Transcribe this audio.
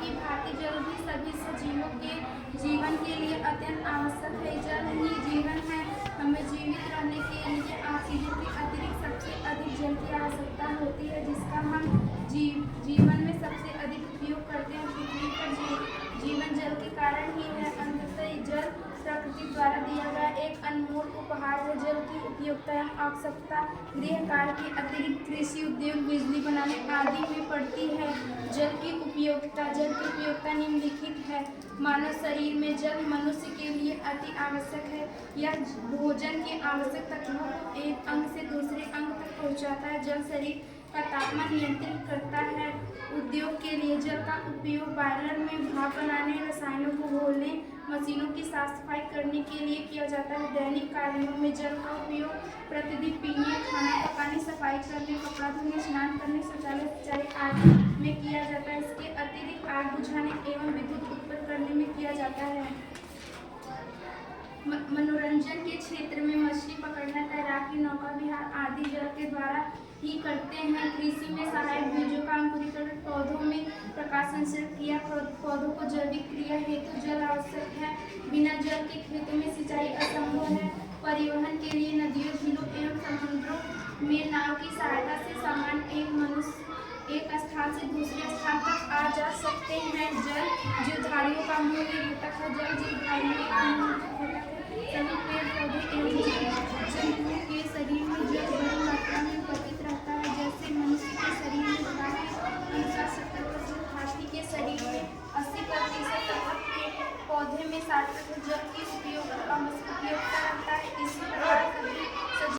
की भांति जल भी सभी सजीवों के जीवन के लिए अत्यंत आवश्यक है। जल ही जीवन है। हमें जीवित रहने के लिए ऑक्सीजन के अतिरिक्त सबसे अधिक जल की आवश्यकता होती है, जिसका हम जीवन में सबसे अधिक उपयोग करते हैं। पृथ्वी पर जीवन जल के कारण ही है। अंततः जल प्रकृति द्वारा दिया गया एक अनमोल उपहार है। जल की उपयोगिता एवं आवश्यकता गृह कार्य के अतिरिक्त कृषि उद्योग, बिजली बनाने आदि में पड़ती है। जल की उपयोगिता निम्नलिखित है। मानव शरीर में जल मनुष्य के लिए अति आवश्यक है। यह भोजन के आवश्यक तत्वों को एक अंग से दूसरे अंग तक पहुँचाता है। जल शरीर का तापमान नियंत्रित करता है। उद्योग के लिए जल का उपयोग बॉयलर में भाप बनाने, रसायनों को घोलने, मशीनों की साफ सफाई करने के लिए किया जाता है। दैनिक कार्यों में जल का उपयोग प्रतिदिन पीने, खाना पकाने, सफाई करने, कपड़ा धोने, स्नान करने, शौचालय, सिंचाई आदि में किया जाता है। इसके अतिरिक्त आग बुझाने एवं विद्युत उत्पन्न करने में किया जाता है। मनोरंजन के क्षेत्र में मछली पकड़ना, तैराकी, नौका विहार आदि जल के द्वारा ही करते हैं। कृषि में सहायक बीजों का अंकुरीकरण, पौधों में प्रकाश संश्लेषण क्रिया, पौधों को जैविक क्रिया हेतु जल आवश्यक है। बिना जल के खेतों में सिंचाई असंभव है। परिवहन के लिए नदियों, झीलों एवं समुद्रों में नाव की सहायता से सामान एक स्थान से दूसरे स्थान तक आ जा सकते हैं। जल जीवधारियों का मूल घटक है। जल जीवधारियों का मूल घटक है। सभी पेड़ पौधे एवं जंतुओं के शरीर में